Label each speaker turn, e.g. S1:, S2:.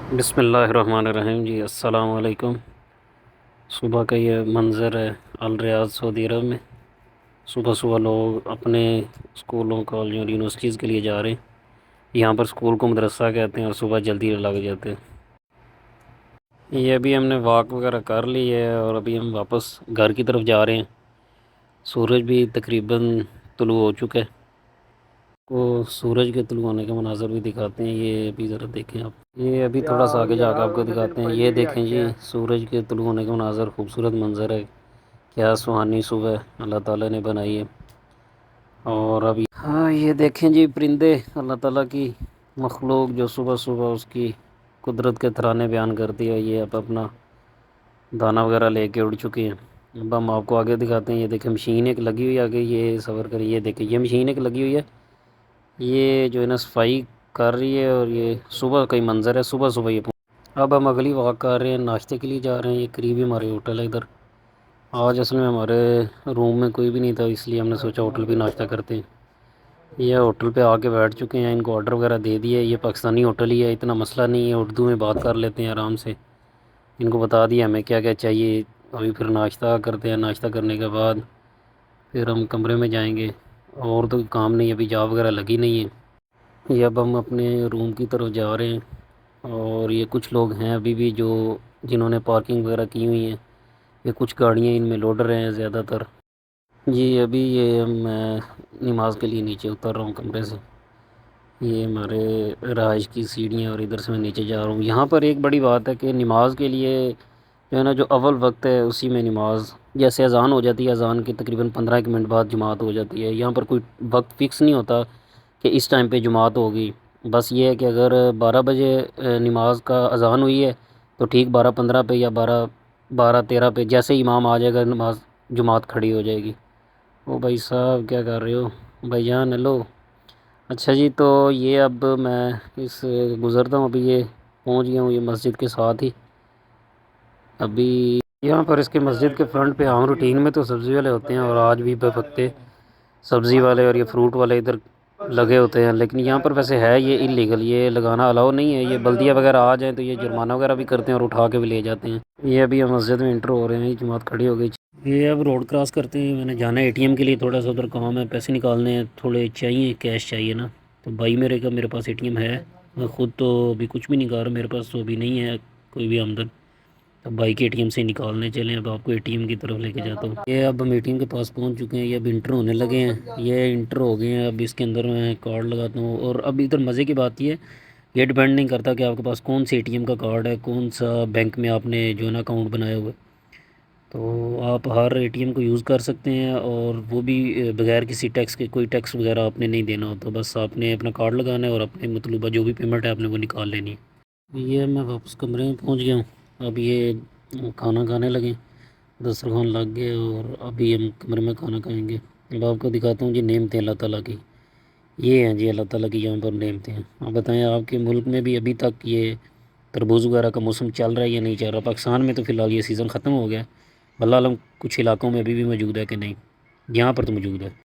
S1: بسم اللہ الرحمن الرحیم جی السلام علیکم۔ صبح کا یہ منظر ہے الریاض سعودی عرب میں۔ صبح صبح لوگ اپنے اسکولوں کالجوں اور یونیورسٹیز کے لیے جا رہے ہیں۔ یہاں پر اسکول کو مدرسہ کہتے ہیں اور صبح جلدی لگ جاتے ہیں۔ یہ ابھی ہم نے واک وغیرہ کر لی ہے اور ابھی ہم واپس گھر کی طرف جا رہے ہیں۔ سورج بھی تقریباً طلوع ہو چکا ہے۔ کو سورج کے طلوع ہونے کے مناظر بھی دکھاتے ہیں۔ یہ ابھی ذرا دیکھیں آپ، یہ ابھی تھوڑا سا آگے جا کے آپ کو دکھاتے ہیں۔ یہ دیکھیں جی، سورج کے طلوع ہونے کے مناظر، خوبصورت منظر ہے۔ کیا سہانی صبح اللہ تعالیٰ نے بنائی ہے۔ اور ابھی یہ دیکھیں جی پرندے، اللہ تعالیٰ کی مخلوق جو صبح صبح اس کی قدرت کے ترانے بیان کرتی ہے۔ یہ اب اپنا دانہ وغیرہ لے کے اڑ چکے ہیں۔ اب ہم آپ کو آگے دکھاتے ہیں۔ یہ دیکھیں مشین ایک لگی ہوئی ہے آگے، یہ سفر کریں۔ یہ دیکھیں یہ مشین ایک لگی ہوئی ہے، یہ جو ہے نا صفائی کر رہی ہے، اور یہ صبح کا ہی منظر ہے۔ صبح صبح یہ اب ہم اگلی واک کر رہے ہیں، ناشتے کے لیے جا رہے ہیں۔ یہ قریبی ہمارے ہوٹل ہے ادھر۔ آج اصل میں ہمارے روم میں کوئی بھی نہیں تھا، اس لیے ہم نے سوچا ہوٹل پہ ناشتہ کرتے ہیں۔ یہ ہوٹل پہ آ کے بیٹھ چکے ہیں، ان کو آرڈر وغیرہ دے دیا ہے۔ یہ پاکستانی ہوٹل ہی ہے، اتنا مسئلہ نہیں ہے، اردو میں بات کر لیتے ہیں آرام سے۔ ان کو بتا دیا ہمیں کیا کیا چاہیے۔ ابھی پھر ناشتہ کرتے ہیں، ناشتہ کرنے کے بعد پھر ہم کمرے میں جائیں گے۔ اور تو کام نہیں، ابھی جاب وغیرہ لگی نہیں ہے۔ یہ اب ہم اپنے روم کی طرف جا رہے ہیں، اور یہ کچھ لوگ ہیں ابھی بھی جو جنہوں نے پارکنگ وغیرہ کی ہوئی ہیں۔ یہ کچھ گاڑیاں ان میں لوڈ رہے ہیں زیادہ تر۔ جی ابھی یہ میں نماز کے لیے نیچے اتر رہا ہوں کمرے سے۔ یہ ہمارے رہائش کی سیڑھیاں، اور ادھر سے میں نیچے جا رہا ہوں۔ یہاں پر ایک بڑی بات ہے کہ نماز کے لیے جو ہے نا، جو اول وقت ہے اسی میں نماز، جیسے اذان ہو جاتی ہے، اذان کے تقریباً 15 ایک منٹ بعد جماعت ہو جاتی ہے۔ یہاں پر کوئی وقت فکس نہیں ہوتا کہ اس ٹائم پہ جماعت ہوگی۔ بس یہ ہے کہ اگر 12 بجے نماز کا اذان ہوئی ہے تو ٹھیک 12:15 پہ یا 12:13 پہ جیسے ہی امام آ جائے گا، نماز جماعت کھڑی ہو جائے گی۔ او بھائی صاحب کیا کر رہے ہو بھائی جان؟ ہیلو۔ اچھا جی، تو یہ اب میں اس گزرتا ہوں، ابھی یہ پہنچ گیا ہوں، یہ مسجد کے ساتھ ہی۔ ابھی یہاں پر اس کے مسجد کے فرنٹ پہ عام روٹین میں تو سبزی والے ہوتے ہیں، اور آج بھی بفتے سبزی والے اور یہ فروٹ والے ادھر لگے ہوتے ہیں، لیکن یہاں پر ویسے ہے یہ انلیگل، یہ لگانا الاؤ نہیں ہے۔ یہ بلدیہ وغیرہ آ جائیں تو یہ جرمانہ وغیرہ بھی کرتے ہیں اور اٹھا کے بھی لے جاتے ہیں۔ یہ ابھی ہم مسجد میں انٹر ہو رہے ہیں، یہ جماعت کھڑی ہو گئی۔ یہ اب روڈ کراس کرتے ہیں، میں نے جانا ہے اے ٹی ایم کے لیے، تھوڑا سا ادھر کام ہے، پیسے نکالنے ہیں، تھوڑے چاہیے، کیش چاہیے نا۔ تو بھائی میرے پاس اے ٹی ایم ہے، میں خود تو ابھی کچھ بھی نہیں کر رہا، میرے پاس تو ابھی نہیں ہے کوئی بھی آمدن۔ اب بائی کے اے ٹی ایم سے نکالنے چلیں، اب آپ کو اے ٹی ایم کی طرف لے کے جاتا ہوں۔ یہ اب ہم اے ٹی ایم کے پاس پہنچ چکے ہیں، یہ اب انٹر ہونے لگے ہیں، یہ انٹر ہو گئے ہیں۔ اب اس کے اندر میں کارڈ لگاتا ہوں، اور اب ادھر مزے کی بات یہ ہے، یہ ڈیپینڈ نہیں کرتا کہ آپ کے پاس کون سے اے ٹی ایم کا کارڈ ہے، کون سا بینک میں آپ نے جو ہے نا اکاؤنٹ بنایا ہوا ہے، تو آپ ہر اے ٹی ایم کو یوز کر سکتے ہیں، اور وہ بھی بغیر کسی ٹیکس کے۔ کوئی ٹیکس وغیرہ آپ نے نہیں دینا ہوتا، بس آپ نے اپنا کارڈ لگانا ہے اور اپنے مطلوبہ جو بھی پیمنٹ ہے آپ نے وہ نکال لینی ہے۔ یہ میں واپس کمرے میں پہنچ گیا ہوں، اب یہ کھانا کھانے لگیں، دسترخوان لگ گئے، اور ابھی ہم کمرے میں کھانا کھائیں گے۔ اب آپ کو دکھاتا ہوں جی نعمتیں اللہ تعالیٰ کی، یہ ہیں جی اللہ تعالیٰ کی یہاں پر نعمتیں ہیں۔ آپ بتائیں آپ کے ملک میں بھی ابھی تک یہ تربوز وغیرہ کا موسم چل رہا ہے یا نہیں چل رہا؟ پاکستان میں تو فی الحال یہ سیزن ختم ہو گیا ہے، اللہ عالم کچھ علاقوں میں ابھی بھی موجود ہے کہ نہیں، یہاں پر تو موجود ہے۔